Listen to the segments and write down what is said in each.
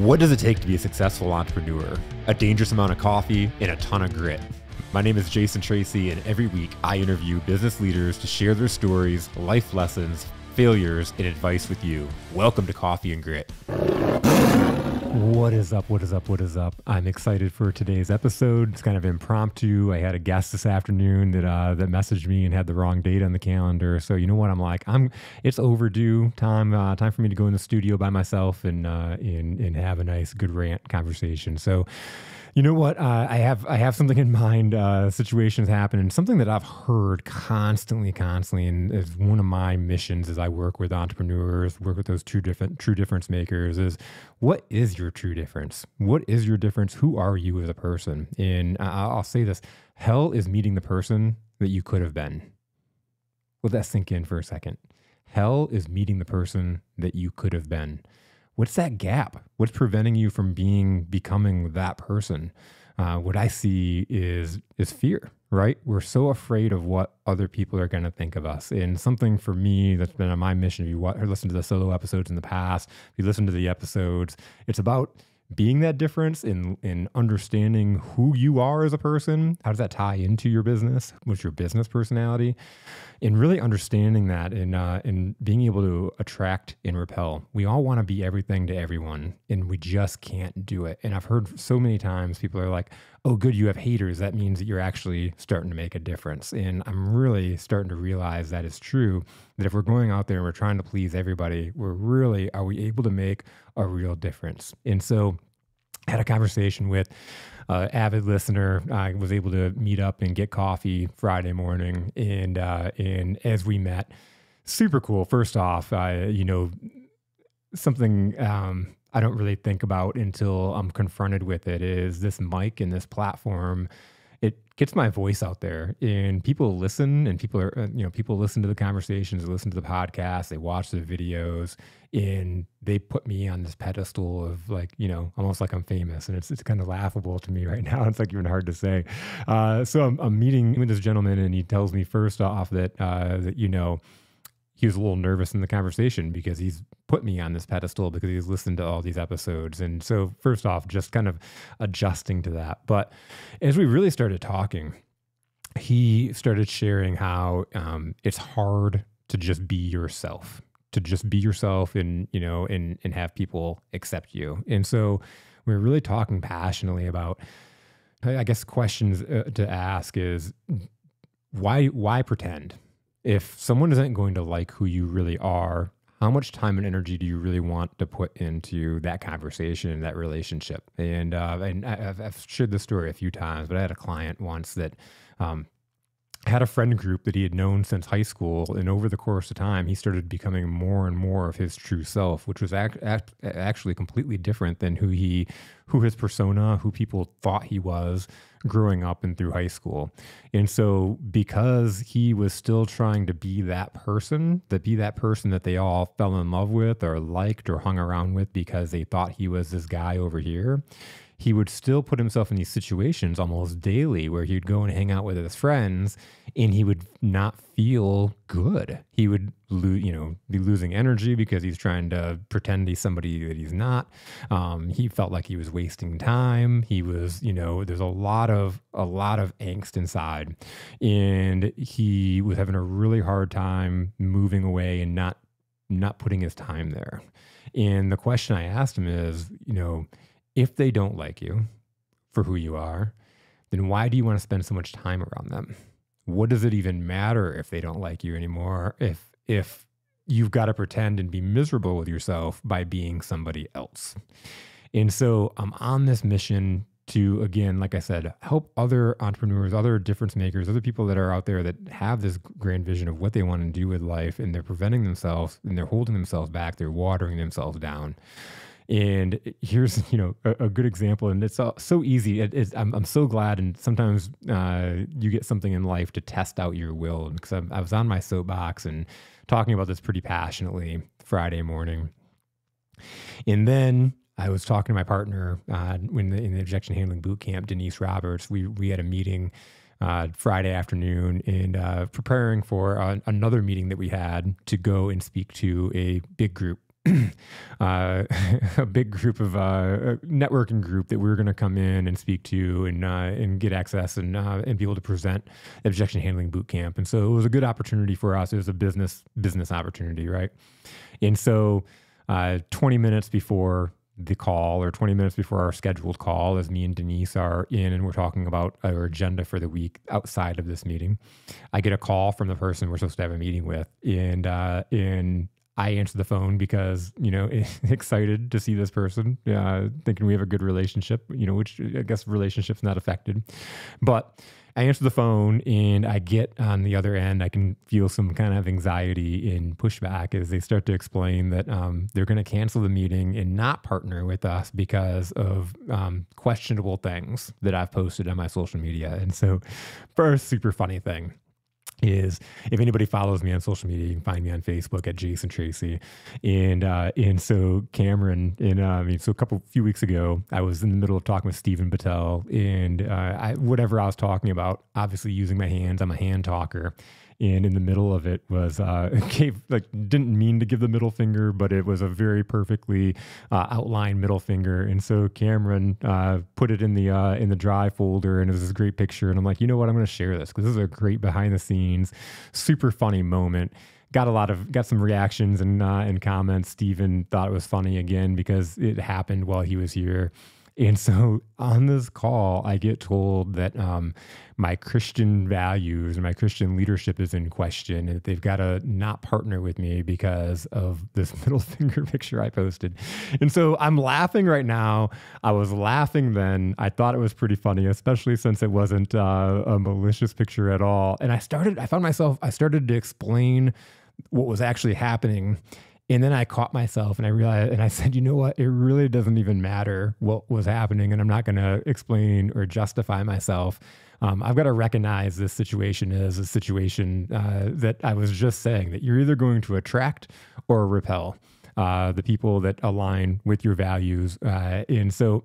What does it take to be a successful entrepreneur? A dangerous amount of coffee and a ton of grit. My name is Jason Tracey, and every week I interview business leaders to share their stories, life lessons, failures, and advice with you. Welcome to Coffee and Grit. What is up? What is up? What is up? I'm excited for today's episode. It's kind of impromptu. I had a guest this afternoon that messaged me and had the wrong date on the calendar. So you know what? It's overdue time for me to go in the studio by myself and have a nice good rant conversation. So you know what? I have something in mind. Situations happen, and something that I've heard constantly, and is one of my missions as I work with entrepreneurs, work with those true difference makers, is what is your true difference? What is your difference? Who are you as a person? And I'll say this: hell is meeting the person that you could have been. Let that sink in for a second. Hell is meeting the person that you could have been. What's that gap? What's preventing you from becoming that person? What I see is fear, right? We're so afraid of what other people are going to think of us. And something for me that's been on my mission, if you listened to the solo episodes in the past, if you listen to the episodes, it's about being that difference in understanding who you are as a person. How does that tie into your business? What's your business personality? And really understanding that and being able to attract and repel. We all want to be everything to everyone, and we just can't do it. And I've heard so many times people are like, oh, good, you have haters. That means that you're actually starting to make a difference. And I'm really starting to realize that it's true, that if we're going out there and we're trying to please everybody, are we able to make a real difference? And so I had a conversation with avid listener. I was able to meet up and get coffee Friday morning. And as we met, super cool. First off, something I don't really think about until I'm confronted with it is this mic and this platform. It gets my voice out there, and people listen, and people listen to the conversations, they listen to the podcast, they watch the videos, and they put me on this pedestal of almost like I'm famous. And it's kind of laughable to me right now. It's like even hard to say. So I'm meeting with this gentleman, and he tells me first off that he was a little nervous in the conversation because he's put me on this pedestal because he's listened to all these episodes. And so first off, just kind of adjusting to that. But as we really started talking, he started sharing how it's hard to just be yourself, and have people accept you. And so we're really talking passionately about, I guess, questions to ask is why pretend? If someone isn't going to like who you really are, how much time and energy do you really want to put into that conversation and that relationship? And I've shared this story a few times, but I had a client once that had a friend group that he had known since high school. And over the course of time, he started becoming more and more of his true self, which was actually completely different than who his persona, who people thought he was growing up and through high school. And so because he was still trying to be that person that they all fell in love with or liked or hung around with because they thought he was this guy over here, he would still put himself in these situations almost daily where he'd go and hang out with his friends and he would not feel good. He would be losing energy because he's trying to pretend he's somebody that he's not. He felt like he was wasting time. He was, there's a lot of angst inside, and he was having a really hard time moving away and not putting his time there. And the question I asked him is, if they don't like you for who you are, then why do you want to spend so much time around them? What does it even matter if they don't like you anymore? If you've got to pretend and be miserable with yourself by being somebody else. And so I'm on this mission to, again, like I said, help other entrepreneurs, other difference makers, other people that are out there that have this grand vision of what they want to do with life, and they're preventing themselves and they're holding themselves back. They're watering themselves down. And here's, a good example, and it's so easy. I'm so glad, and sometimes you get something in life to test out your will, because I was on my soapbox and talking about this pretty passionately Friday morning. And then I was talking to my partner in the objection handling boot camp, Denise Roberts. We had a meeting Friday afternoon and preparing for another meeting that we had to go and speak to a big group a big group of a networking group that we were going to come in and speak to and get access and be able to present objection handling boot camp. And so it was a good opportunity for us. It was a business opportunity, right? And so 20 minutes before the call, or 20 minutes before our scheduled call, as me and Denise are in and we're talking about our agenda for the week outside of this meeting, I get a call from the person we're supposed to have a meeting with, and I answer the phone because, excited to see this person, thinking we have a good relationship, which I guess relationship's not affected. But I answer the phone and I get on the other end, I can feel some kind of anxiety and pushback as they start to explain that they're going to cancel the meeting and not partner with us because of questionable things that I've posted on my social media. And so, first super funny thing is, if anybody follows me on social media, you can find me on Facebook at Jason Tracey. And so Cameron, so a few weeks ago, I was in the middle of talking with Stephen Patel, and whatever I was talking about, obviously using my hands, I'm a hand talker. And in the middle of it was, didn't mean to give the middle finger, but it was a very perfectly outlined middle finger. And so Cameron put it in the drive folder, and it was this great picture. And I'm like, you know what? I'm going to share this because this is a great behind the scenes, super funny moment. Got some reactions and comments. Steven thought it was funny again because it happened while he was here. And so on this call, I get told that my Christian values and my Christian leadership is in question, and that they've got to not partner with me because of this middle finger picture I posted. And so I'm laughing right now. I was laughing then. I thought it was pretty funny, especially since it wasn't a malicious picture at all. And I started to explain what was actually happening. And then I caught myself and I realized, and I said, you know what? It really doesn't even matter what was happening. And I'm not going to explain or justify myself. I've got to recognize this situation as a situation that I was just saying, that you're either going to attract or repel the people that align with your values. And so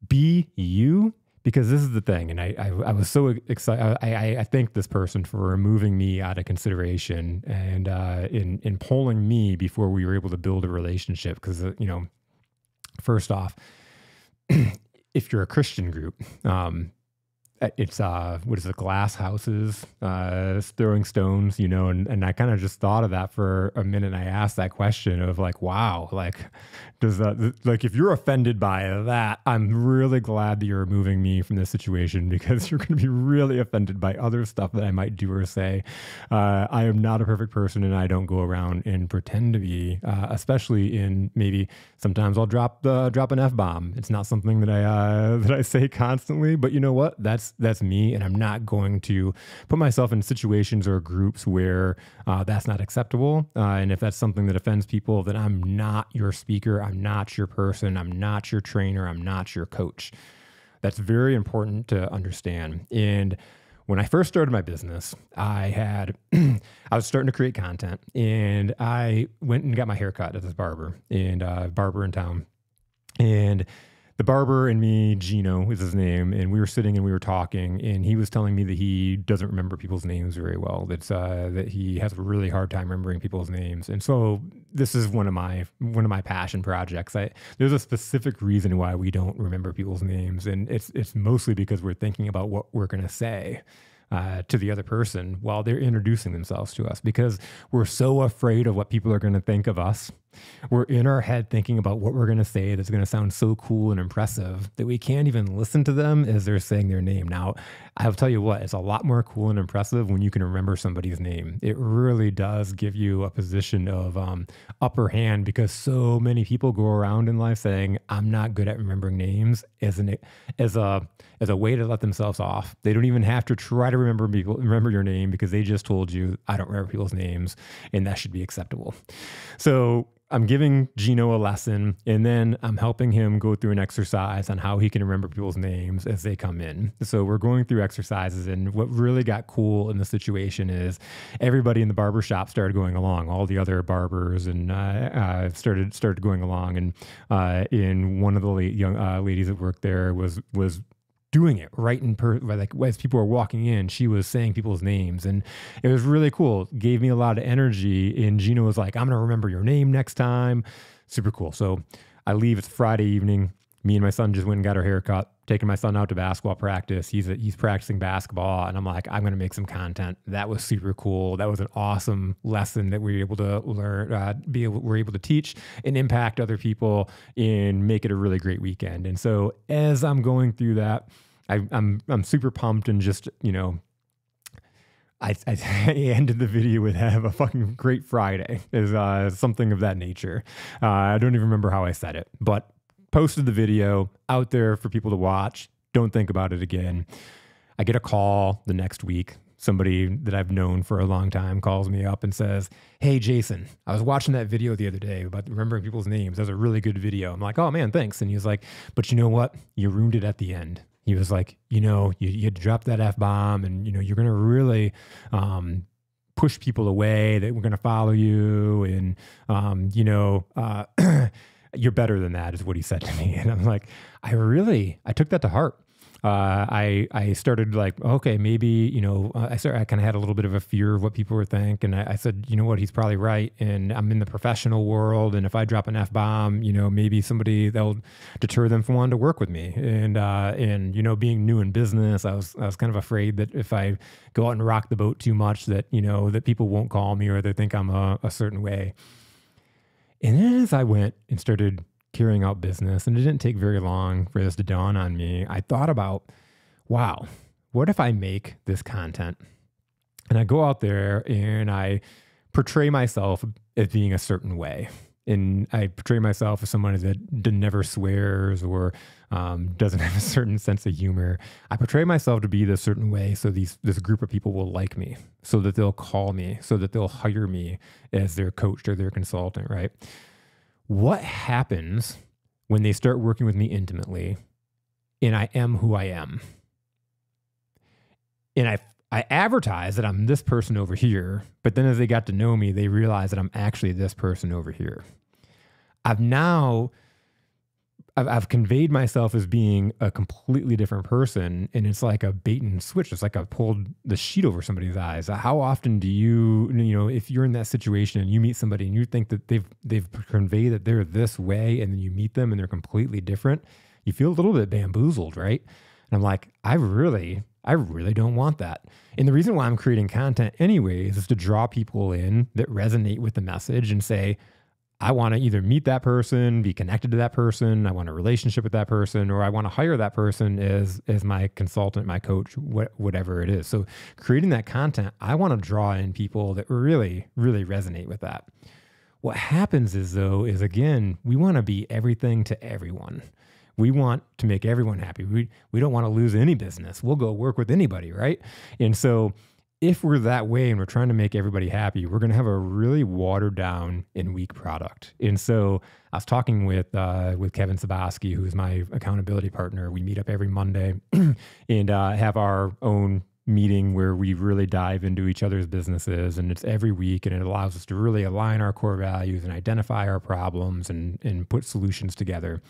be you. Because this is the thing, and I was so excited. I thank this person for removing me out of consideration and in polling me before we were able to build a relationship. Because first off, if you're a Christian group, it's what is it, glass houses, throwing stones, and I kind of just thought of that for a minute. And I asked that question of like, wow, like, does that, like, if you're offended by that, I'm really glad that you're removing me from this situation, because you're going to be really offended by other stuff that I might do or say. I am not a perfect person, and I don't go around and pretend to be, especially in maybe sometimes I'll drop an F-bomb. It's not something that I say constantly, but you know what? That's me, and I'm not going to put myself in situations or groups where that's not acceptable. And if that's something that offends people, then I'm not your speaker. I'm not your person. I'm not your trainer. I'm not your coach. That's very important to understand. And when I first started my business, I was starting to create content, and I went and got my hair cut at this barber in town. And the barber and me, Gino is his name, and we were sitting and we were talking, and he was telling me that he doesn't remember people's names very well. That he has a really hard time remembering people's names. And so this is one of my passion projects. There's a specific reason why we don't remember people's names, and it's mostly because we're thinking about what we're going to say to the other person while they're introducing themselves to us, because we're so afraid of what people are going to think of us. We're in our head thinking about what we're going to say that's going to sound so cool and impressive that we can't even listen to them as they're saying their name. Now, I'll tell you what, it's a lot more cool and impressive when you can remember somebody's name. It really does give you a position of upper hand, because so many people go around in life saying, I'm not good at remembering names, as a way to let themselves off. They don't even have to try to remember your name, because they just told you, I don't remember people's names, and that should be acceptable. So I'm giving Gino a lesson, and then I'm helping him go through an exercise on how he can remember people's names as they come in. So we're going through exercises, and what really got cool in the situation is everybody in the barber shop started going along. All the other barbers and started going along, and one of the young ladies that worked there was doing it right in person. Like as people were walking in, she was saying people's names, and it was really cool. It gave me a lot of energy. And Gina was like, I'm going to remember your name next time. Super cool. So I leave. It's Friday evening. Me and my son just went and got our hair cut, taking my son out to basketball practice. He's practicing basketball, and I'm like, I'm going to make some content. That was super cool. That was an awesome lesson that we were able to learn, we're able to teach and impact other people and make it a really great weekend. And so as I'm going through that, I'm super pumped, and just, you know, I ended the video with "Have a fucking great Friday," is something of that nature. I don't even remember how I said it, but posted the video out there for people to watch. Don't think about it again. I get a call the next week. Somebody that I've known for a long time calls me up and says, "Hey, Jason, I was watching that video the other day about remembering people's names. That was a really good video." I'm like, "Oh man, thanks." And he was like, "But you know what? You ruined it at the end." He was like, "You know, you dropped that F-bomb, and you know, you're going to really push people away that we're going to follow you. And, you're better than that," is what he said to me. And I'm like, I took that to heart. I started like, okay, maybe, you know, I kind of had a little bit of a fear of what people would think. And I said, you know what, he's probably right. And I'm in the professional world. And if I drop an F-bomb, you know, maybe they'll deter them from wanting to work with me. And, you know, being new in business, I was kind of afraid that if I go out and rock the boat too much, that, you know, that people won't call me or they think I'm a certain way. And then as I went and started carrying out business, and it didn't take very long for this to dawn on me, I thought about, wow, what if I make this content and I go out there and I portray myself as being a certain way? And I portray myself as someone that never swears or doesn't have a certain sense of humor. I portray myself to be this certain way so this group of people will like me, so that they'll call me, so that they'll hire me as their coach or their consultant, right? What happens when they start working with me intimately and I am who I am? And I advertise that I'm this person over here, but then as they got to know me, they realize that I'm actually this person over here. I've conveyed myself as being a completely different person, and it's like a bait and switch. It's like I pulled the sheet over somebody's eyes. How often do you know, if you're in that situation and you meet somebody and you think that they've conveyed that they're this way, and then you meet them and they're completely different, you feel a little bit bamboozled, right? And I'm like, I really don't want that. And the reason why I'm creating content anyways is to draw people in that resonate with the message and say, I want to either meet that person, be connected to that person, I want a relationship with that person, or I want to hire that person as my consultant, my coach, whatever it is. So creating that content, I want to draw in people that really, really resonate with that. What happens is again, we want to be everything to everyone. We want to make everyone happy. We don't want to lose any business. We'll go work with anybody, right? And so if we're that way and we're trying to make everybody happy, we're going to have a really watered down and weak product. And so I was talking with Kevin Saboski, who's my accountability partner. We meet up every Monday and have our own meeting where we really dive into each other's businesses, and it's every week, and it allows us to really align our core values and identify our problems and put solutions together.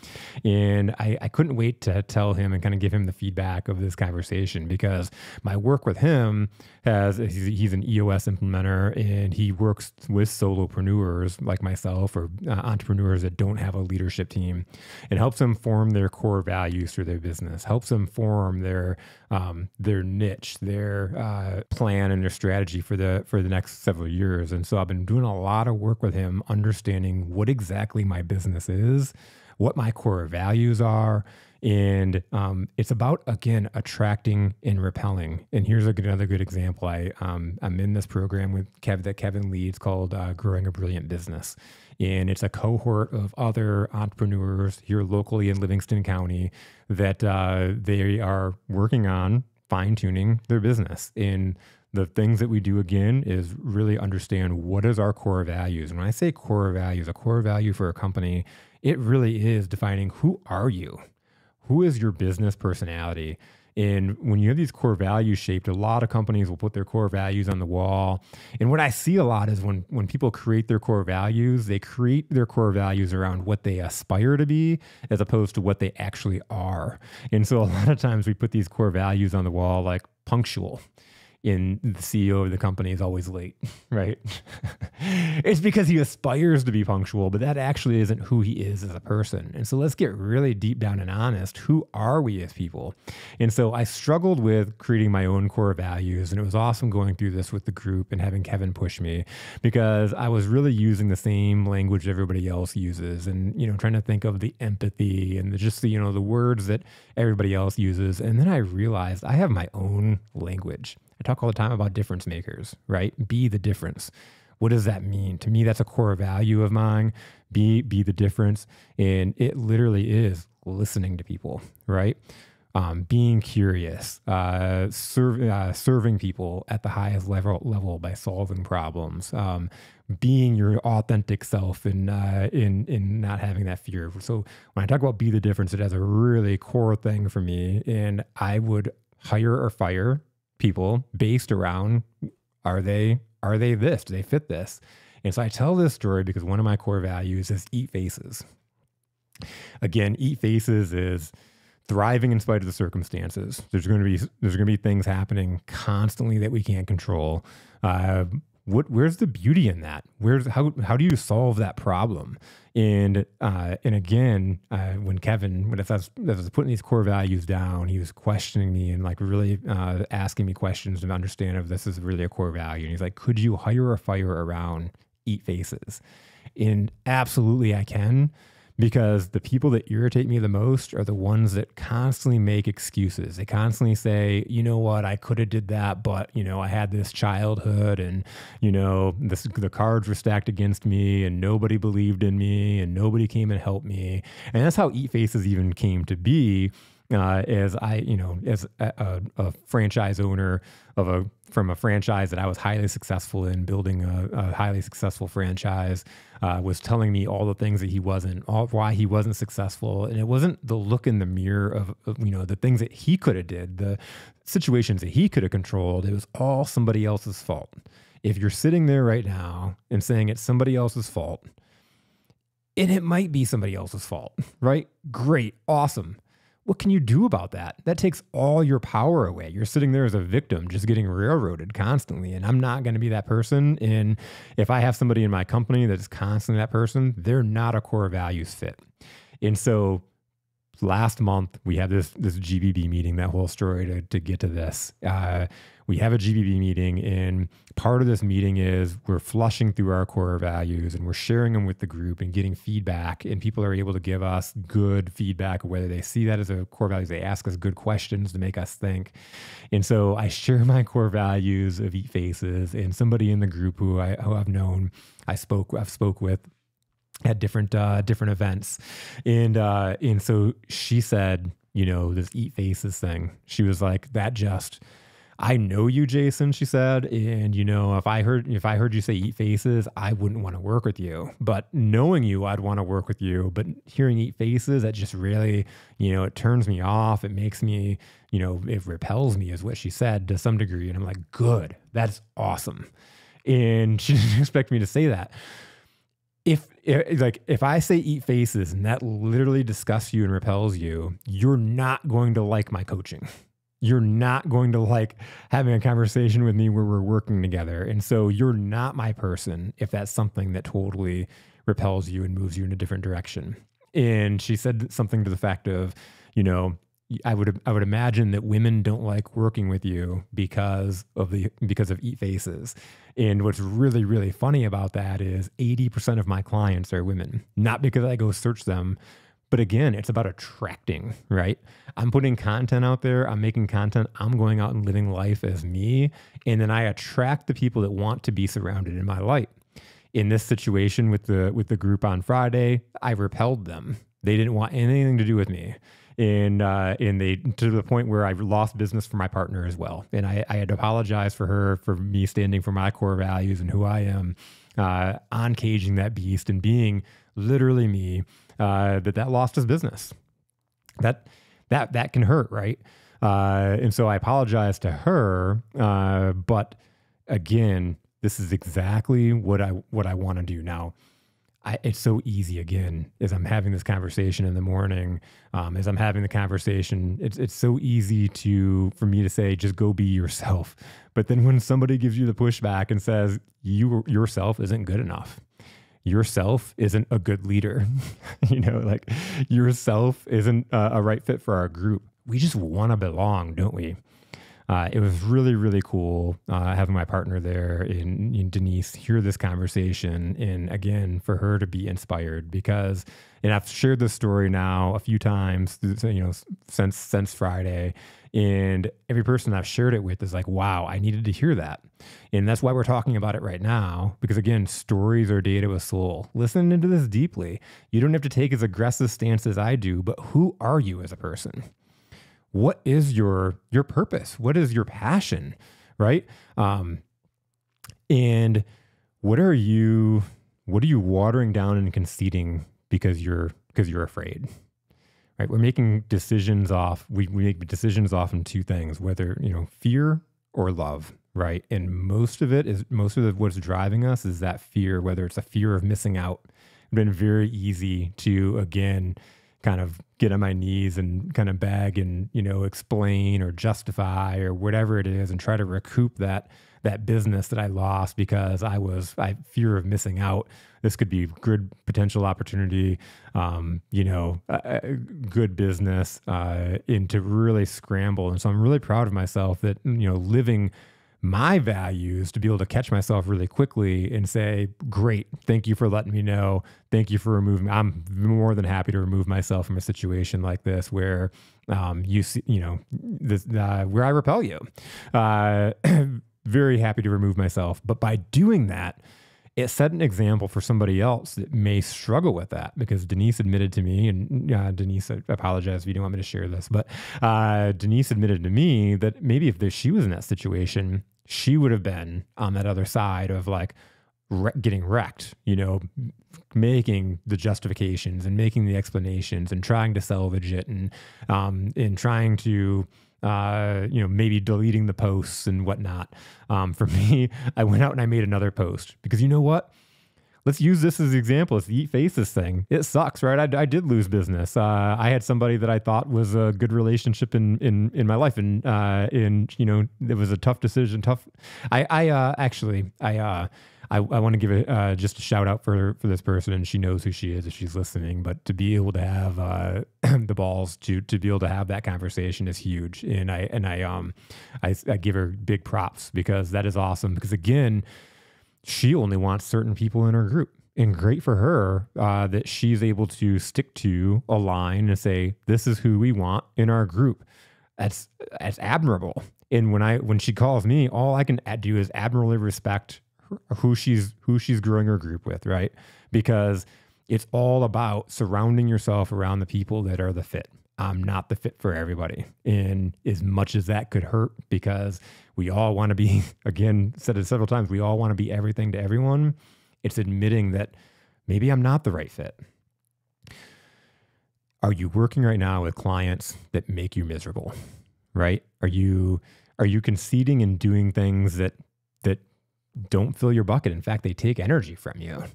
And I couldn't wait to tell him and kind of give him the feedback of this conversation, because my work with him he's an EOS implementer, and he works with solopreneurs like myself, or entrepreneurs that don't have a leadership team, and helps them form their core values for their business, helps them form their niche, their plan and their strategy for the next several years. And so I've been doing a lot of work with him, understanding what exactly my business is, what my core values are. And it's about, again, attracting and repelling. And here's another good example. I'm in this program with that Kevin leads called Growing a Brilliant Business. And it's a cohort of other entrepreneurs here locally in Livingston County that they are working on fine-tuning their business. And the things that we do, again, is really understand what is our core values. And when I say core values, a core value for a company, it really is defining, who are you? Who is your business personality? And when you have these core values shaped, a lot of companies will put their core values on the wall. And what I see a lot is when people create their core values, they create their core values around what they aspire to be as opposed to what they actually are. And so a lot of times we put these core values on the wall, like punctual. In the CEO of the company is always late, right? It's because he aspires to be punctual, but that actually isn't who he is as a person. And so let's get really deep down and honest. Who are we as people? And so I struggled with creating my own core values, and it was awesome going through this with the group and having Kevin push me, because I was really using the same language everybody else uses, and trying to think of the empathy and the words that everybody else uses. And then I realized I have my own language. I talk all the time about difference makers, right? Be the difference. What does that mean? To me, that's a core value of mine. Be the difference. And it literally is listening to people, right? Being curious, serving people at the highest level by solving problems, being your authentic self and in not having that fear. So when I talk about be the difference, it has a really core thing for me. And I would hire or fire people based around, are they this? Do they fit this? And so I tell this story because one of my core values is eat faces. Again, eat faces is thriving in spite of the circumstances. There's going to be things happening constantly that we can't control. Where's the beauty in that? How do you solve that problem? And again, when I was putting these core values down, he was questioning me and like really asking me questions to understand if this is really a core value. And he's like, could you hire or fire around eat faces? And absolutely I can. Because the people that irritate me the most are the ones that constantly make excuses. They constantly say, you know what, I could have did that, but I had this childhood and the cards were stacked against me and nobody believed in me and nobody came and helped me. And that's how Eat Faces even came to be. As a franchise owner from a franchise that I was highly successful in, building a highly successful franchise, was telling me all the things that he wasn't, why he wasn't successful. And it wasn't the look in the mirror of the things that he could have did, the situations that he could have controlled. It was all somebody else's fault. If you're sitting there right now and saying it's somebody else's fault, and it might be somebody else's fault, right? Great, awesome. What can you do about that? That takes all your power away. You're sitting there as a victim, just getting railroaded constantly. And I'm not going to be that person. And if I have somebody in my company that's constantly that person, they're not a core values fit. And so last month we had this GBB meeting, that whole story to get to this. We have a GBB meeting, and part of this meeting is we're flushing through our core values and we're sharing them with the group and getting feedback, and people are able to give us good feedback, whether they see that as a core values, they ask us good questions to make us think. And so I share my core values of Eat Faces, and somebody in the group who I've known, I've spoke with at different events. And so she said, this Eat Faces thing, she was like, I know you, Jason, she said. And, if I heard you say Eat Faces, I wouldn't want to work with you, but knowing you, I'd want to work with you. But hearing Eat Faces, that just really, it turns me off. It makes me, it repels me, is what she said to some degree. And I'm like, good, that's awesome. And she didn't expect me to say that. If I say Eat Faces and that literally disgusts you and repels you, you're not going to like my coaching. You're not going to like having a conversation with me where we're working together. And so you're not my person if that's something that totally repels you and moves you in a different direction. And she said something to the fact of, I would imagine that women don't like working with you because of Eat Faces. And what's really, really funny about that is 80% of my clients are women, not because I go search them, but again, it's about attracting, right? I'm putting content out there. I'm making content. I'm going out and living life as me. And then I attract the people that want to be surrounded in my light. In this situation with the group on Friday, I repelled them. They didn't want anything to do with me. And they, to the point where I lost business for my partner as well. And I had to apologize for me standing for my core values and who I am, on caging that beast and being literally me. That lost his business. That can hurt, right? And so I apologized to her. But again, this is exactly what I want to do now. It's so easy again, as I'm having this conversation in the morning, as I'm having the conversation, it's so easy for me to say, just go be yourself. But then when somebody gives you the pushback and says, yourself isn't good enough, yourself isn't a good leader, like yourself isn't a right fit for our group. We just want to belong, don't we? It was really, really cool having my partner there in Denise hear this conversation, and again, for her to be inspired because, and I've shared this story now a few times, since Friday, and every person I've shared it with is like, wow, I needed to hear that. And that's why we're talking about it right now, because again, stories are data with soul. Listen into this deeply. You don't have to take as aggressive stance as I do, but who are you as a person? What is your purpose? What is your passion, right? And what are you watering down and conceding because you're afraid, right? We're making decisions we make decisions off in two things, whether, fear or love, right? And most of what's driving us is that fear, whether it's a fear of missing out. It's been very easy to, again, kind of get on my knees and kind of beg and, explain or justify or whatever it is and try to recoup that business that I lost because I fear of missing out. This could be good potential opportunity, good business, and to really scramble. And so I'm really proud of myself that, living my values, to be able to catch myself really quickly and say, great, thank you for letting me know. Thank you for removing me. I'm more than happy to remove myself from a situation like this where you see, where I repel you. Very happy to remove myself. But by doing that, it set an example for somebody else that may struggle with that, because Denise admitted to me, and Denise, I apologize if you don't want me to share this, but Denise admitted to me that maybe if she was in that situation, she would have been on that other side of like getting wrecked, making the justifications and making the explanations and trying to salvage it and trying to maybe deleting the posts and whatnot. For me, I went out and I made another post because you know what? Let's use this as an example. Let's face this thing. It sucks, right? I did lose business. I had somebody that I thought was a good relationship in my life, and it was a tough decision. I want to give just a shout out for this person, and she knows who she is if she's listening. But to be able to have the balls to be able to have that conversation is huge, and I give her big props because that is awesome. Because again, she only wants certain people in her group, and great for her that she's able to stick to a line and say, "This is who we want in our group." That's admirable. And when she calls me, all I can do is admirably respect who she's growing her group with, right? Because it's all about surrounding yourself around the people that are the fit. I'm not the fit for everybody. And as much as that could hurt, because we all want to be, again, said it several times, we all want to be everything to everyone. It's admitting that maybe I'm not the right fit. Are you working right now with clients that make you miserable, right? Are you conceding and doing things that don't fill your bucket? In fact, they take energy from you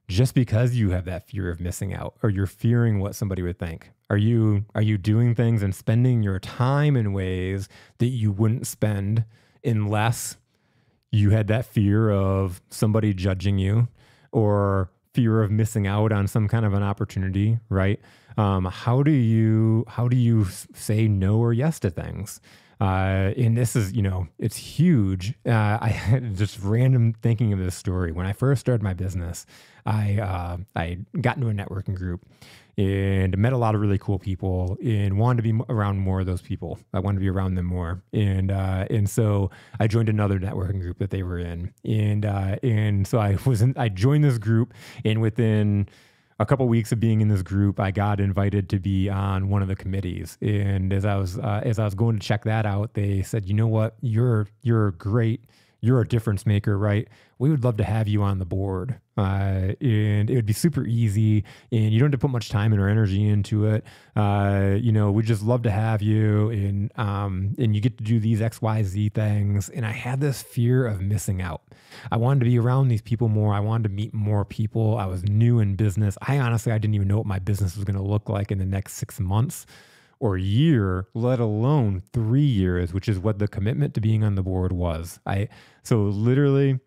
just because you have that fear of missing out, or you're fearing what somebody would think. Are you doing things and spending your time in ways that you wouldn't spend unless you had that fear of somebody judging you or fear of missing out on some kind of an opportunity, right? How do you say no or yes to things? And this is, it's huge. I had just random thinking of this story. When I first started my business, I got into a networking group and met a lot of really cool people and wanted to be around more of those people. I wanted to be around them more. And so I joined another networking group that they were in. And so I joined this group, and within a couple of weeks of being in this group, I got invited to be on one of the committees. And as I was going to check that out, they said, "You know what? You're great. you're a difference maker, right? We would love to have you on the board. And it would be super easy, and you don't have to put much time or energy into it. We'd just love to have you, and you get to do these X, Y, Z things. And I had this fear of missing out. I wanted to be around these people more. I wanted to meet more people. I was new in business. I didn't even know what my business was going to look like in the next 6 months or year, let alone 3 years, which is what the commitment to being on the board was. So literally,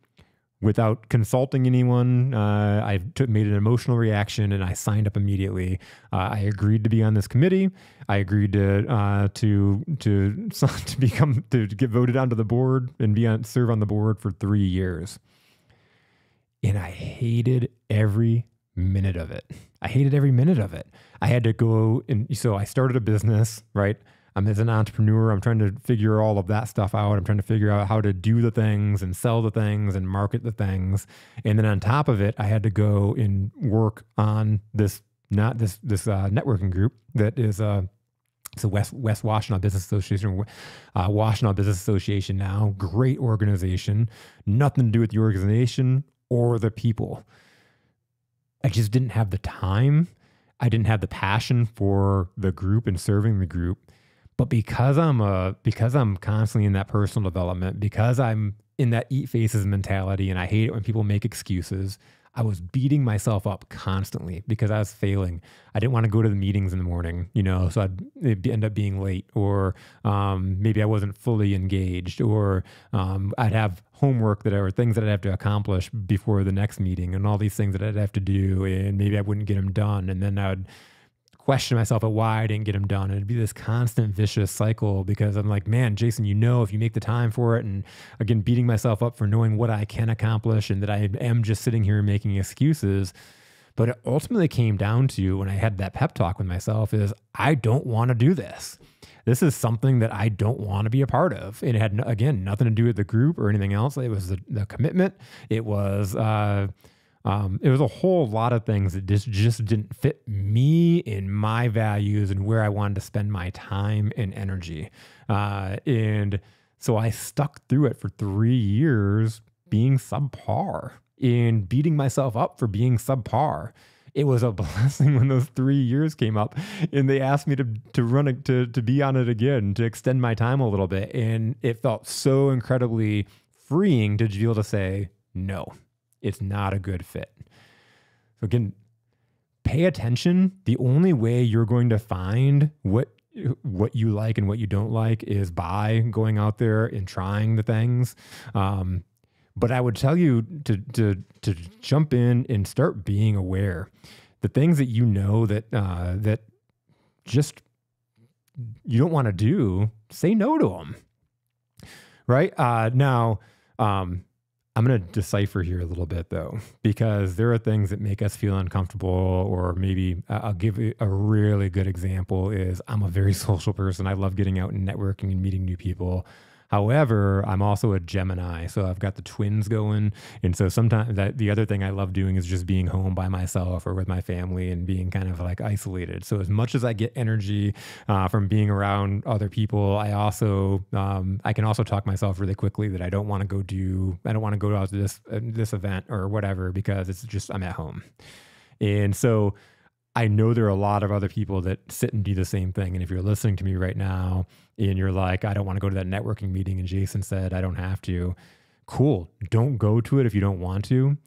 without consulting anyone, made an emotional reaction, and I signed up immediately. I agreed to be on this committee. I agreed to get voted onto the board and serve on the board for 3 years. And I hated every minute of it. I had to go, and so I started a business, right? I'm as an entrepreneur, I'm trying to figure all of that stuff out. I'm trying to figure out how to do the things and sell the things and market the things. And then on top of it, I had to go and work on this networking group that is so West Washtenaw Business Association, Washtenaw Business Association now, great organization, nothing to do with the organization or the people. I just didn't have the time. I didn't have the passion for the group and serving the group. But because I'm constantly in that personal development, because I'm in that eat faces mentality, and I hate it when people make excuses, I was beating myself up constantly because I was failing. I didn't want to go to the meetings in the morning, so it'd end up being late, or maybe I wasn't fully engaged, or I'd have homework or things that I'd have to accomplish before the next meeting, and all these things that I'd have to do, and maybe I wouldn't get them done. And then I would question myself at why I didn't get them done. And it'd be this constant vicious cycle because I'm like, man, Jason, if you make the time for it, and again, beating myself up for knowing what I can accomplish and that I am just sitting here making excuses. But it ultimately came down to, when I had that pep talk with myself, is I don't want to do this. This is something that I don't want to be a part of. And it had, again, nothing to do with the group or anything else. It was the commitment. It was a whole lot of things that just didn't fit me and my values and where I wanted to spend my time and energy. And so I stuck through it for 3 years being subpar and beating myself up for being subpar. It was a blessing when those 3 years came up and they asked me to run it, to be on it again, to extend my time a little bit. And it felt so incredibly freeing to be able to say, no, it's not a good fit. So again, pay attention. The only way you're going to find what you like and what you don't like is by going out there and trying the things. But I would tell you to jump in and start being aware. The things that that just you don't want to do, say no to them. Right? Now, I'm going to decipher here a little bit though, because there are things that make us feel uncomfortable, or maybe I'll give you a really good example is I'm a very social person. I love getting out and networking and meeting new people. However, I'm also a Gemini, so I've got the twins going. And so sometimes the other thing I love doing is just being home by myself or with my family and being kind of like isolated. So as much as I get energy from being around other people, I can also talk myself really quickly that I don't want to go out to this event or whatever, because it's just, I'm at home. And so I know there are a lot of other people that sit and do the same thing. And if you're listening to me right now and you're like, I don't want to go to that networking meeting, and Jason said, I don't have to, cool. Don't go to it if you don't want to.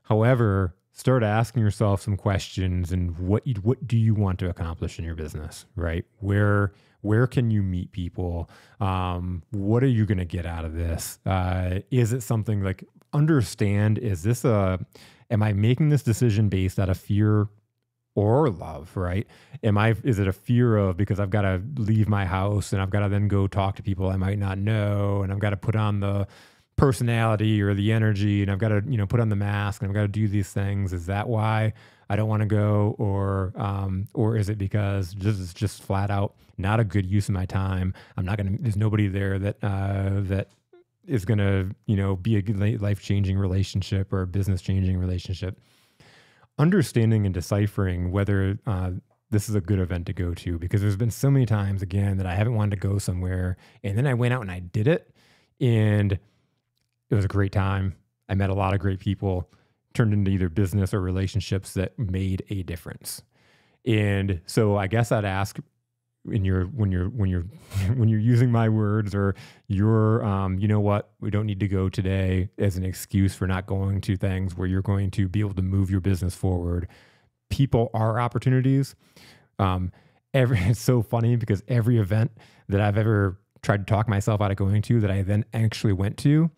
However, start asking yourself some questions, and what do you want to accomplish in your business, right? Where can you meet people? What are you going to get out of this? Is it something like, understand, am I making this decision based out of fear or love, right? Is it a fear of, because I've got to leave my house and I've got to then go talk to people I might not know, and I've got to put on the personality or the energy, and I've got to, put on the mask, and I've got to do these things. Is that why I don't want to go? Or is it because this is just flat out not a good use of my time? There's nobody there that is going to, be a good life-changing relationship or a business-changing relationship. Understanding and deciphering whether this is a good event to go to, because there's been so many times, again, that I haven't wanted to go somewhere, and then I went out and I did it, and It was a great time. I met a lot of great people, turned into either business or relationships that made a difference. And so I guess I'd ask when you're using my words, or you're, you know what, we don't need to go today as an excuse for not going to things where you're going to be able to move your business forward. People are opportunities. It's so funny because every event that I've ever tried to talk myself out of going to that I then actually went to,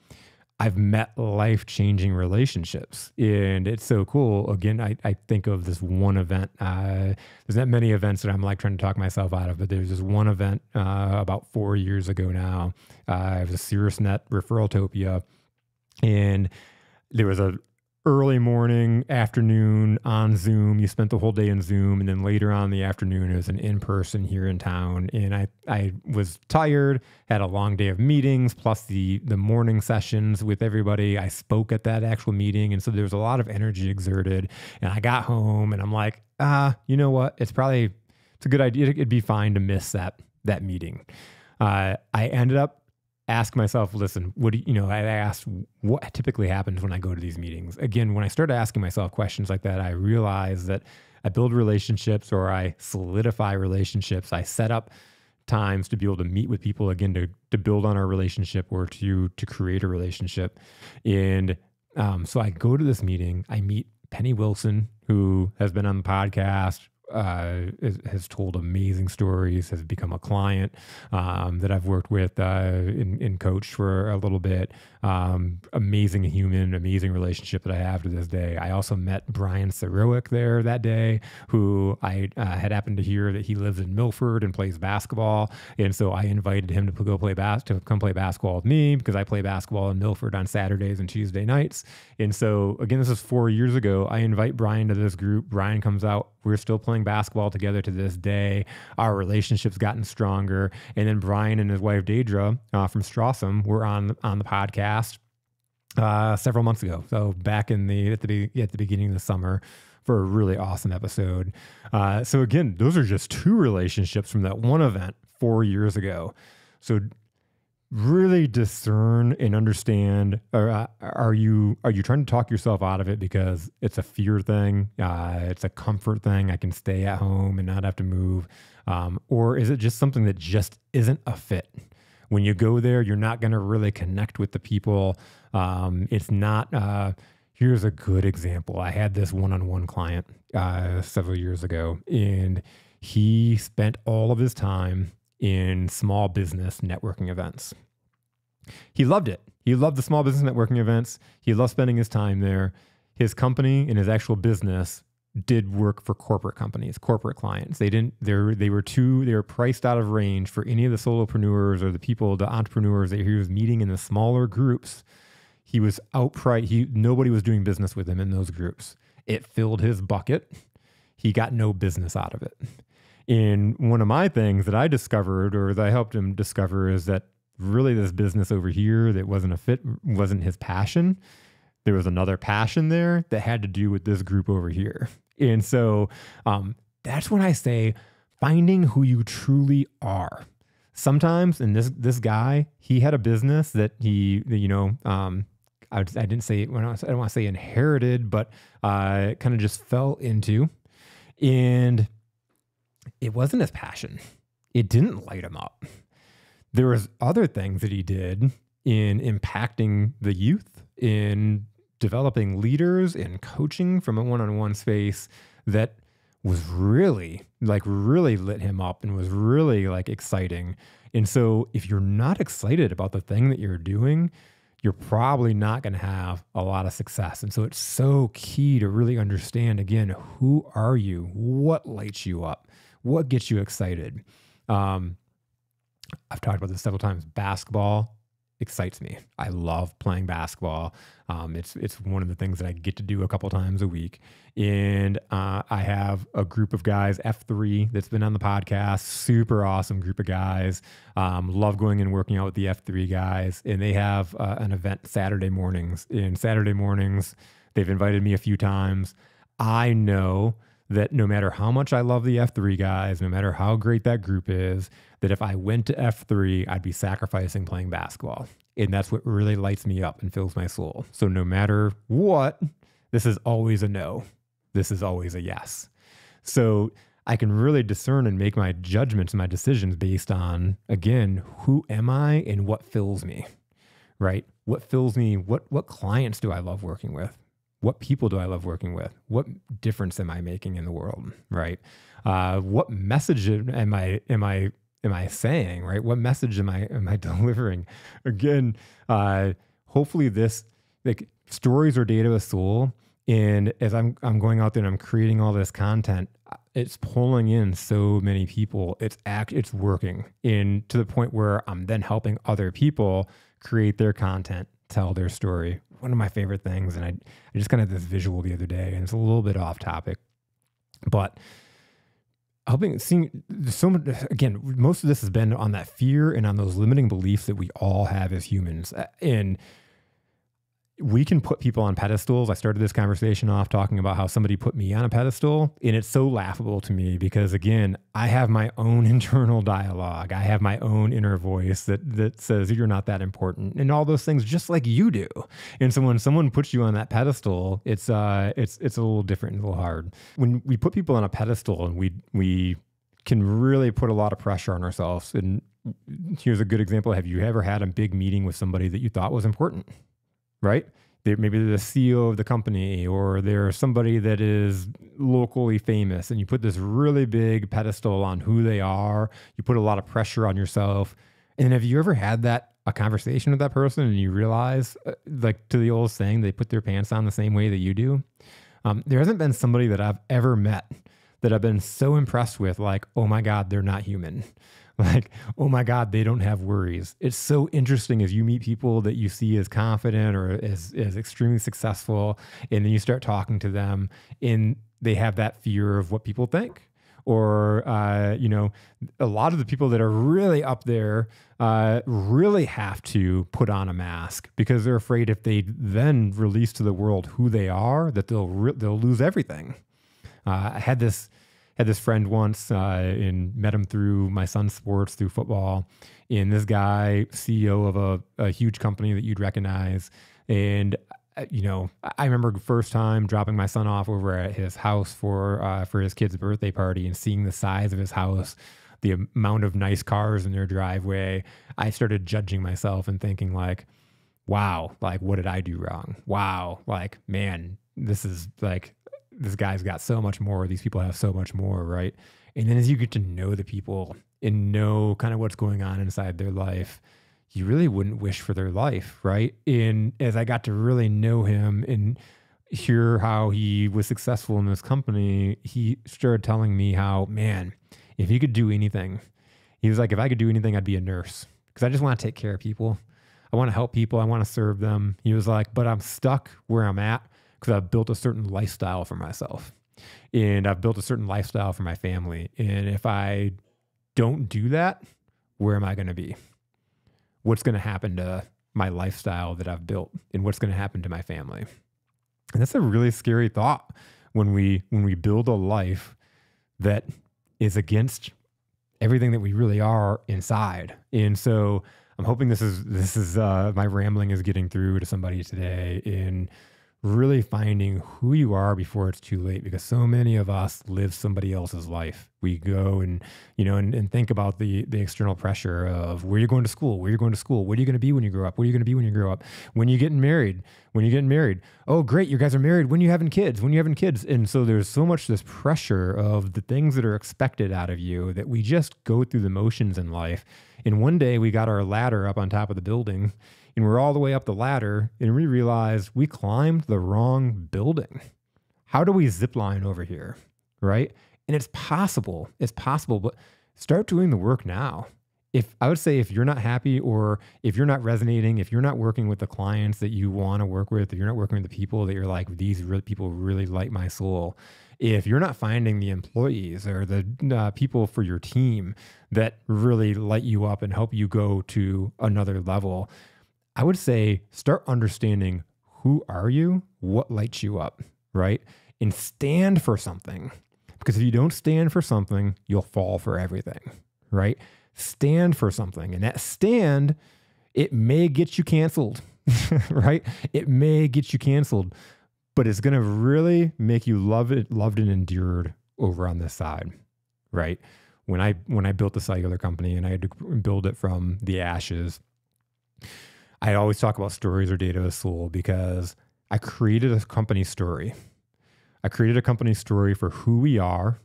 I've met life-changing relationships. And it's so cool. Again, I think of this one event. There's not many events that I'm like trying to talk myself out of, but there's this one event about 4 years ago now. It was a SiriusNet Referraltopia. And there was a early morning, afternoon on Zoom. You spent the whole day in Zoom. And then later on in the afternoon, it was an in-person here in town. And I was tired, had a long day of meetings, plus the morning sessions with everybody. I spoke at that actual meeting. And so there was a lot of energy exerted. And I got home and I'm like, you know what? It's a good idea. It'd be fine to miss that meeting. I ended up asking myself, listen, I asked what typically happens when I go to these meetings. Again, when I started asking myself questions like that, I realized that I build relationships, or I solidify relationships. I set up times to be able to meet with people, again, to build on our relationship, or to create a relationship. And so I go to this meeting, I meet Penny Wilson, who has been on the podcast, has told amazing stories, has become a client that I've worked with and coached for a little bit. Amazing human, amazing relationship that I have to this day. I also met Brian Sarowick there that day, who I had happened to hear that he lives in Milford and plays basketball. And so I invited him to come play basketball with me, because I play basketball in Milford on Saturdays and Tuesday nights. And so again, this is 4 years ago. I invite Brian to this group. Brian comes out. We're still playing basketball together to this day. Our relationship's gotten stronger. And then Brian and his wife, Deidre, from Strawsome, were on the podcast several months ago. So back at the beginning of the summer, for a really awesome episode. So again, those are just two relationships from that one event 4 years ago. So really discern and understand, are you trying to talk yourself out of it because it's a fear thing, it's a comfort thing, I can stay at home and not have to move, or is it just something that just isn't a fit? When you go there, you're not going to really connect with the people. It's not, here's a good example. I had this one-on-one client several years ago, and he spent all of his time in small business networking events. He loved it. He loved the small business networking events. He loved spending his time there. His company and his actual business did work for corporate companies, corporate clients. They were priced out of range for any of the solopreneurs or the entrepreneurs that he was meeting in the smaller groups. He was outpriced. Nobody was doing business with him in those groups. It filled his bucket. He got no business out of it. And one of my things that I discovered, or that I helped him discover, is that really this business over here that wasn't a fit, wasn't his passion. There was another passion there that had to do with this group over here. And so that's when I say finding who you truly are. Sometimes, and this guy, he had a business that I didn't say, I don't want to say inherited, but kind of just fell into. And it wasn't his passion. It didn't light him up. There was other things that he did in impacting the youth, in developing leaders, in coaching from a one-on-one space that was really lit him up and was really exciting. And so if you're not excited about the thing that you're doing, you're probably not going to have a lot of success. And so it's so key to really understand, again, who are you? What lights you up? What gets you excited? I've talked about this several times. Basketball excites me. I love playing basketball. It's one of the things that I get to do a couple times a week. And I have a group of guys, F3, that's been on the podcast. Super awesome group of guys. Love going and working out with the F3 guys. And they have an event Saturday mornings. And Saturday mornings, they've invited me a few times. I know that no matter how much I love the F3 guys, no matter how great that group is, that if I went to F3, I'd be sacrificing playing basketball. And that's what really lights me up and fills my soul. So no matter what, this is always a no. This is always a yes. So I can really discern and make my judgments and my decisions based on, again, who am I and what fills me, right? What fills me? What clients do I love working with? What people do I love working with? What difference am I making in the world, right? What message am I saying, right? What message am I delivering? Again, hopefully this, like, stories are data with soul. And as I'm going out there and I'm creating all this content, it's pulling in so many people. It's working in to the point where I'm then helping other people create their content, tell their story. One of my favorite things, and I just kind of had this visual the other day, and it's a little bit off topic, but seeing so much, again, most of this has been on that fear and on those limiting beliefs that we all have as humans. And we can put people on pedestals. I started this conversation off talking about how somebody put me on a pedestal, and it's so laughable to me because, again, I have my own internal dialogue. I have my own inner voice that says you're not that important and all those things, just like you do. And so when someone puts you on that pedestal, it's a little different and a little hard. When we put people on a pedestal, and we can really put a lot of pressure on ourselves. And here's a good example. Have you ever had a big meeting with somebody that you thought was important? Right? Maybe they're the CEO of the company, or they're somebody that is locally famous, and you put this really big pedestal on who they are. You put a lot of pressure on yourself. And then have you ever had a conversation with that person and you realize, like, to the old saying, they put their pants on the same way that you do? There hasn't been somebody that I've ever met that I've been so impressed with, like, oh my God, they're not human. Like, oh my God, they don't have worries. It's so interesting as you meet people that you see as confident or as extremely successful, and then you start talking to them and they have that fear of what people think. Or, a lot of the people that are really up there really have to put on a mask because they're afraid if they then release to the world who they are, that they'll lose everything. I had this friend once and met him through my son's sports, through football. And this guy, CEO of a huge company that you'd recognize. And, I remember the first time dropping my son off over at his house for his kid's birthday party and seeing the size of his house, the amount of nice cars in their driveway. I started judging myself and thinking, like, wow, like, what did I do wrong? Wow, like, man, this guy's got so much more. These people have so much more, right? And then as you get to know the people and know kind of what's going on inside their life, you really wouldn't wish for their life, right? And as I got to really know him and hear how he was successful in this company, he started telling me how, man, if he could do anything, he was like, if I could do anything, I'd be a nurse because I just want to take care of people. I want to help people. I want to serve them. He was like, but I'm stuck where I'm at because I've built a certain lifestyle for myself and I've built a certain lifestyle for my family. And if I don't do that, where am I going to be? What's going to happen to my lifestyle that I've built, and what's going to happen to my family? And that's a really scary thought when we build a life that is against everything that we really are inside. And so I'm hoping this is my rambling is getting through to somebody today in really finding who you are before it's too late, because so many of us live somebody else's life. We go and think about the external pressure of where you're going to school, what are you going to be when you grow up, what are you going to be when you grow up, when you're getting married. Oh, great, you guys are married. When you having kids. And so there's so much this pressure of the things that are expected out of you that we just go through the motions in life. And one day we got our ladder up on top of the building, and we're all the way up the ladder, and we realized we climbed the wrong building. How do we zip line over here, right? And it's possible, but start doing the work now. I would say if you're not happy, or if you're not resonating, if you're not working with the clients that you want to work with, if you're not working with the people that you're like, these people really light my soul, if you're not finding the employees or the people for your team that really light you up and help you go to another level, I would say start understanding who are you, what lights you up, right? And stand for something. Because if you don't stand for something, you'll fall for everything, right? Stand for something. And that stand, it may get you canceled, right? It may get you canceled, but it's going to really make you loved and endured over on this side, right? When I built the cellular company and I had to build it from the ashes, I always talk about stories or data of soul because I created a company story. I created a company story for who we are,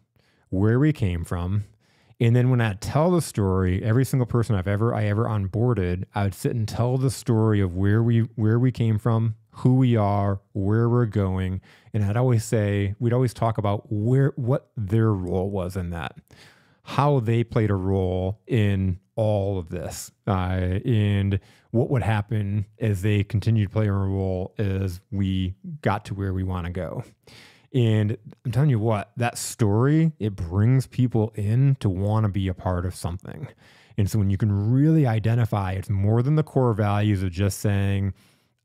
where we came from. And then when I tell the story, every single person I ever onboarded, I would sit and tell the story of where we came from, who we are, where we're going. And we'd always talk about what their role was in that, how they played a role in all of this, and what would happen as they continued to play a role as we got to where we want to go. And I'm telling you what, that story, it brings people in to want to be a part of something. And so when you can really identify, it's more than the core values of just saying,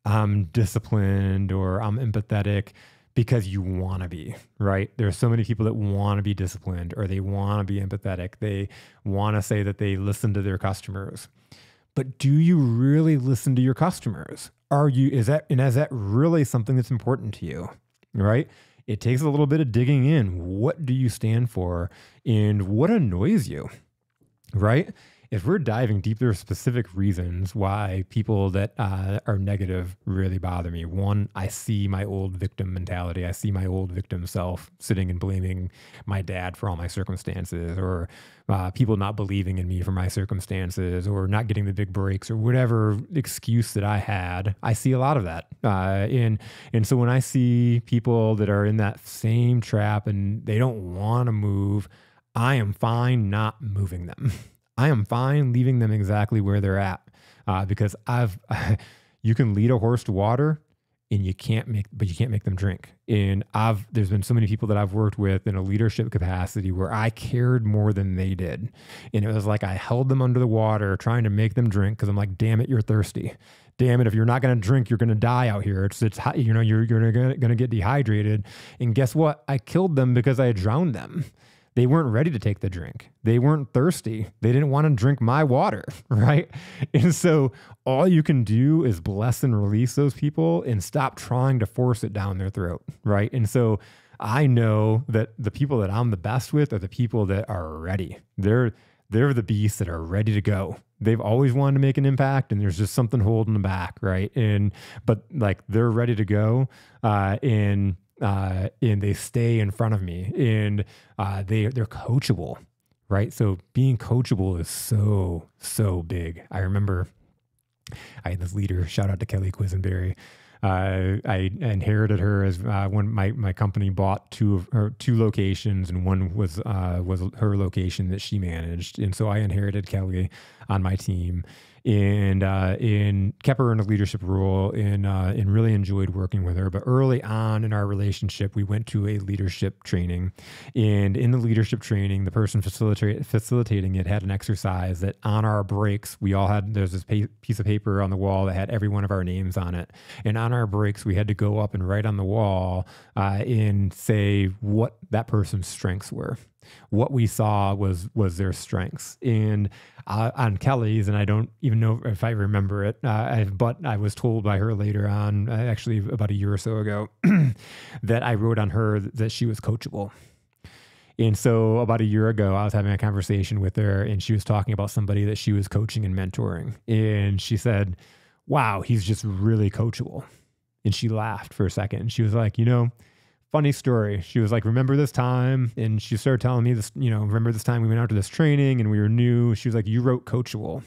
I'm disciplined or I'm empathetic because you want to be, right? There's so many people that want to be disciplined or they want to be empathetic. They want to say that they listen to their customers. But do you really listen to your customers? Is that really something that's important to you, right? It takes a little bit of digging in. What do you stand for and what annoys you, right? If we're diving deep, there are specific reasons why people that are negative really bother me. One, I see my old victim mentality. I see my old victim self sitting and blaming my dad for all my circumstances, or people not believing in me for my circumstances, or not getting the big breaks, or whatever excuse that I had. I see a lot of that. And so when I see people that are in that same trap and they don't want to move, I am fine not moving them. I am fine leaving them exactly where they're at, because you can lead a horse to water and you can't make them drink. And there's been so many people that I've worked with in a leadership capacity where I cared more than they did. And it was like, I held them under the water trying to make them drink. Cause I'm like, damn it, you're thirsty. Damn it. If you're not going to drink, you're going to die out here. You're going to get dehydrated. And guess what? I killed them because I drowned them. They weren't ready to take the drink. They weren't thirsty. They didn't want to drink my water, right? And so all you can do is bless and release those people and stop trying to force it down their throat, right? And so I know that the people that I'm the best with are the people that are ready. They're the beasts that are ready to go. They've always wanted to make an impact, and there's just something holding them back, right? But they're ready to go, and they stay in front of me, and they're coachable, right? So being coachable is so big. I remember I had this leader, shout out to Kelly Quisenberry. I inherited her as when my company bought two locations, and one was her location that she managed, and so I inherited Kelly on my team, and kept her in a leadership role, and really enjoyed working with her. But early on in our relationship, we went to a leadership training, and in the leadership training, the person facilitating it had an exercise that on our breaks, there's this piece of paper on the wall that had every one of our names on it. And on our breaks, we had to go up and write on the wall and say what that person's strengths were. What we saw was their strengths. And on Kelly's, and I don't even know if I remember it, but I was told by her later on, actually about a year or so ago, that I wrote on her that she was coachable. And so about a year ago, I was having a conversation with her, and she was talking about somebody that she was coaching and mentoring. And she said, wow, he's just really coachable. And she laughed for a second. And she was like, funny story. She was like, remember this time? And she started telling me this, remember this time we went out to this training and we were new. She was like, you wrote coachable.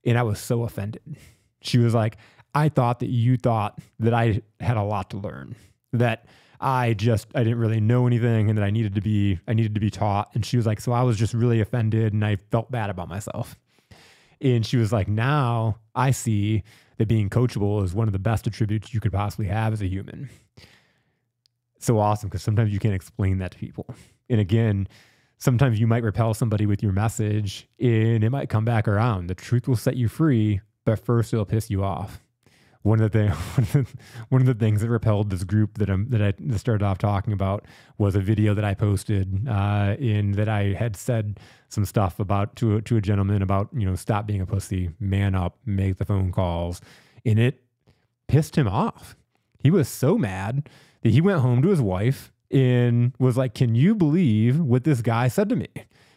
And I was so offended. She was like, I thought that you thought that I had a lot to learn, that I didn't really know anything, and that I needed to be taught. And she was like, so I was just really offended and I felt bad about myself. And she was like, now I see that being coachable is one of the best attributes you could possibly have as a human. So awesome, because sometimes you can't explain that to people. And again, sometimes you might repel somebody with your message and it might come back around. The truth will set you free, but first it'll piss you off. one of the things that repelled this group that I started off talking about was a video that I posted in that I had said some stuff about to a gentleman about, stop being a pussy, man up, make the phone calls, and it pissed him off. He was so mad that he went home to his wife and was like, "Can you believe what this guy said to me?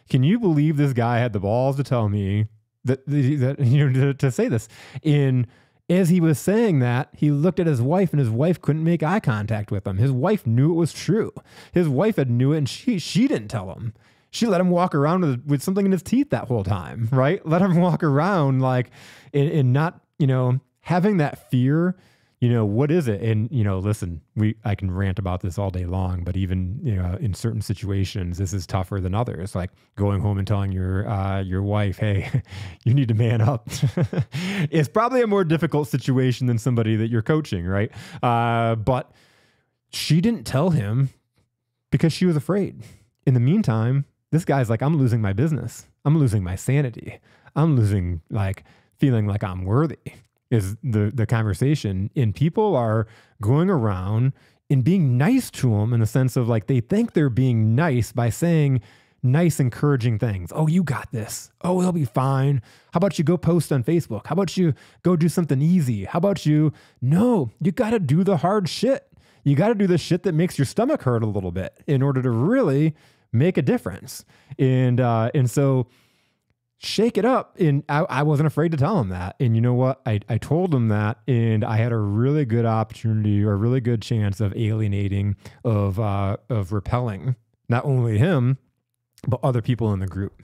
Can you believe this guy had the balls to tell me that to say this?" And as he was saying that, he looked at his wife, and his wife couldn't make eye contact with him. His wife knew it was true. His wife had knew it, and she didn't tell him. She let him walk around with something in his teeth that whole time, right? Let him walk around like, and not, having that fear. What is it? And, listen, I can rant about this all day long, but even, in certain situations, this is tougher than others. Like going home and telling your wife, "Hey, you need to man up." It's probably a more difficult situation than somebody that you're coaching, right? But she didn't tell him because she was afraid. In the meantime, this guy's like, "I'm losing my business. I'm losing my sanity. I'm losing feeling like I'm worthy." Is the conversation, and people are going around and being nice to him in the sense of like, they think they're being nice by saying nice, encouraging things. "Oh, you got this. Oh, it'll be fine. How about you go post on Facebook? How about you go do something easy? How about no, you got to do the hard shit. You got to do the shit that makes your stomach hurt a little bit in order to really make a difference." And so shake it up. And I wasn't afraid to tell him that. And you know what? I told him that, and I had a really good opportunity or a really good chance of alienating, of repelling not only him, but other people in the group.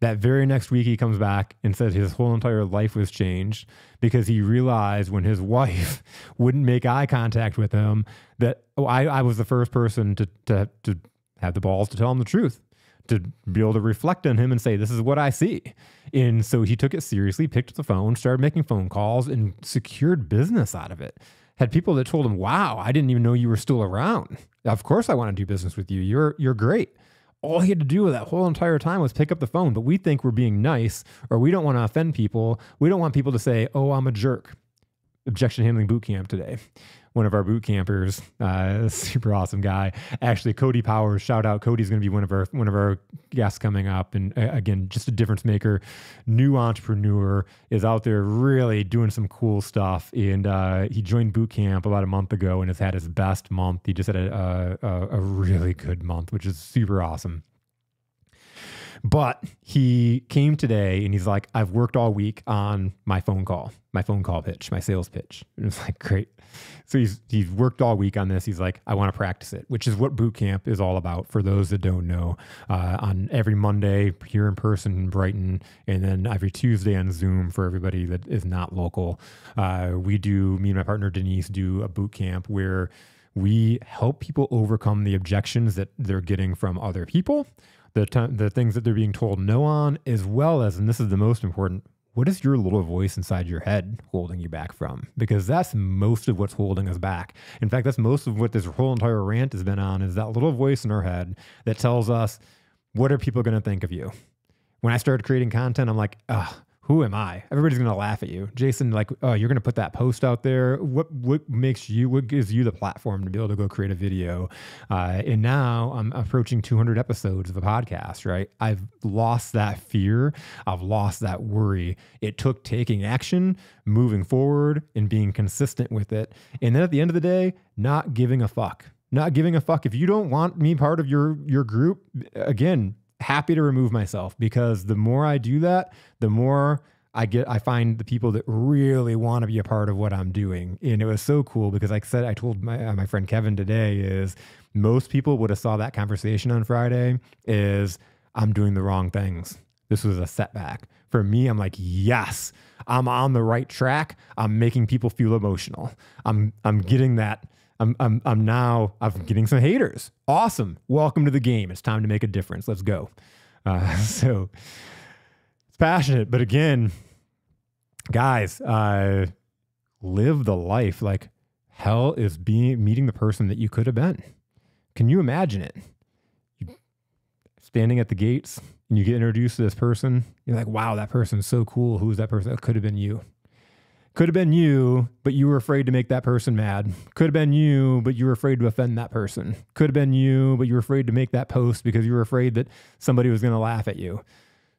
That very next week, he comes back and says his whole entire life was changed because he realized when his wife wouldn't make eye contact with him that I was the first person to have the balls to tell him the truth, to be able to reflect on him and say, "This is what I see." And so he took it seriously, picked up the phone, started making phone calls, and secured business out of it. Had people that told him, "Wow, I didn't even know you were still around. Of course I want to do business with you. You're great." All he had to do that whole entire time was pick up the phone. But we think we're being nice, or we don't want to offend people. We don't want people to say, "Oh, I'm a jerk." Objection handling boot camp today. One of our boot campers, super awesome guy. Actually, Cody Powers, shout out. Cody's going to be one of our guests coming up. And again, just a difference maker, new entrepreneur, is out there really doing some cool stuff. And he joined boot camp about a month ago and has had his best month. He just had a really good month, which is super awesome. But he came today and he's like, "I've worked all week on my phone call pitch, my sales pitch." And it's like, great. So he's worked all week on this. He's like, "I want to practice it," which is what boot camp is all about. For those that don't know, on every Monday here in person in Brighton, and then every Tuesday on Zoom for everybody that is not local, me and my partner Denise do a boot camp where we help people overcome the objections that they're getting from other people, the things that they're being told no on, as well as, and this is the most important, what is your little voice inside your head holding you back from? Because that's most of what's holding us back. In fact, that's most of what this whole entire rant has been on, is that little voice in our head that tells us, what are people going to think of you? When I started creating content, I'm like, who am I? Everybody's going to laugh at you. Jason, like, "Oh, you're going to put that post out there. What gives you the platform to be able to go create a video?" And now I'm approaching 200 episodes of a podcast, right? I've lost that fear. I've lost that worry. It took taking action, moving forward, and being consistent with it. And then at the end of the day, not giving a fuck. Not giving a fuck. If you don't want me part of your group, again, happy to remove myself, because the more I do that, the more I find the people that really want to be a part of what I'm doing. And it was so cool because, like I said, I told my friend Kevin today, is most people would have saw that conversation on Friday is, "I'm doing the wrong things. This was a setback." For me, I'm like, yes, I'm on the right track. I'm making people feel emotional. I'm getting that. I'm getting some haters. Awesome. Welcome to the game. It's time to make a difference. Let's go. So it's passionate, but again, guys, live the life. Like, hell is meeting the person that you could have been. Can you imagine it? You standing at the gates and you get introduced to this person. You're like, "Wow, that person's so cool. Who's that person?" That could have been you. Could have been you, but you were afraid to make that person mad. Could have been you, but you were afraid to offend that person. Could have been you, but you were afraid to make that post because you were afraid that somebody was going to laugh at you.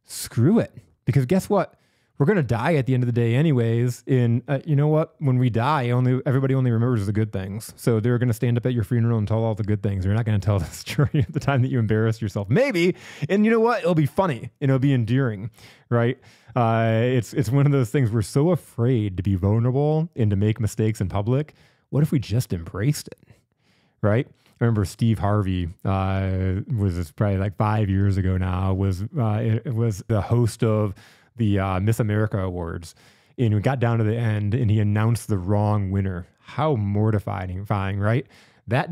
Screw it. Because guess what? We're going to die at the end of the day anyways. And you know what? When we die, everybody only remembers the good things. So they're going to stand up at your funeral and tell all the good things. They're not going to tell the story at the time that you embarrassed yourself. Maybe. And you know what? It'll be funny and it'll be endearing, right? It's one of those things. We're so afraid to be vulnerable and to make mistakes in public. What if we just embraced it, right? I remember Steve Harvey was probably like 5 years ago now, was the host of the Miss America Awards. And we got down to the end and he announced the wrong winner. How mortifying, right? That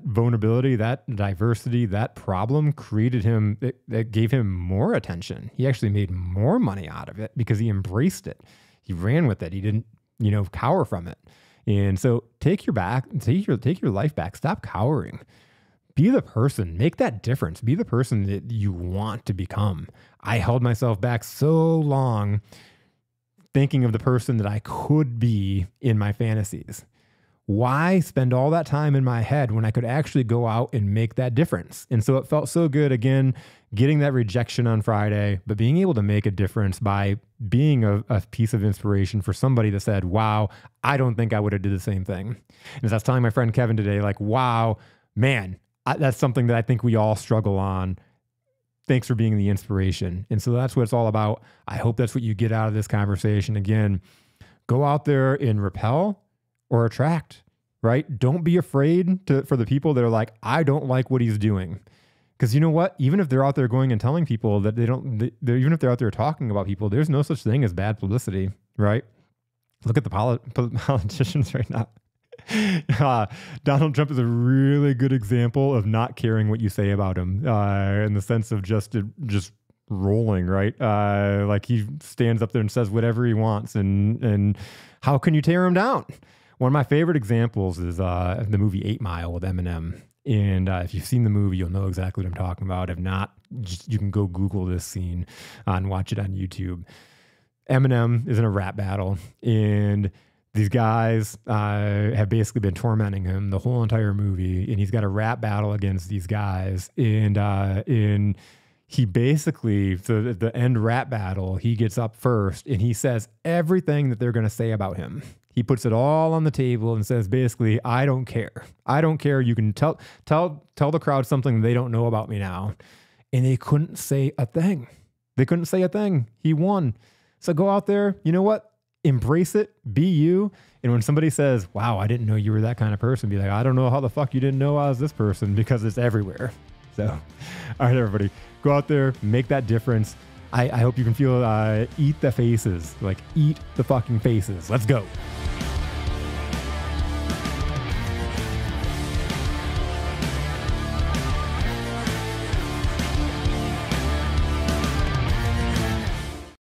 vulnerability, that diversity, that problem created him, that gave him more attention. He actually made more money out of it because he embraced it. He ran with it. He didn't, cower from it. And so take your life back. Stop cowering. Be the person, make that difference. Be the person that you want to become. I held myself back so long thinking of the person that I could be in my fantasies. Why spend all that time in my head when I could actually go out and make that difference? And so it felt so good, again, getting that rejection on Friday, but being able to make a difference by being a piece of inspiration for somebody that said, wow, I don't think I would have did the same thing. And as I was telling my friend Kevin today, like, wow, man, that's something that I think we all struggle on. Thanks for being the inspiration. And so that's what it's all about. I hope that's what you get out of this conversation. Again, go out there and repel or attract, right? Don't be afraid for the people that are like, I don't like what he's doing. Because you know what? Even if they're out there going and telling people that even if they're out there talking about people, there's no such thing as bad publicity, right? Look at the politicians right now. Donald Trump is a really good example of not caring what you say about him, in the sense of just rolling, right? Like he stands up there and says whatever he wants, and how can you tear him down? One of my favorite examples is the movie 8 Mile with Eminem. And if you've seen the movie, you'll know exactly what I'm talking about. If not, you can go Google this scene and watch it on YouTube. Eminem is in a rap battle, and these guys have basically been tormenting him the whole entire movie, and he's got a rap battle against these guys. And he basically, so at the end rap battle, he gets up first and he says everything that they're going to say about him. He puts it all on the table and says, basically, I don't care. I don't care. You can tell the crowd something they don't know about me now. And they couldn't say a thing. They couldn't say a thing. He won. So go out there. You know what? Embrace it. Be you. And when somebody says, wow, I didn't know you were that kind of person, be like, I don't know how the fuck you didn't know I was this person, because it's everywhere. So, all right, everybody, go out there, make that difference. I hope you can feel, eat the faces, like eat the fucking faces. Let's go.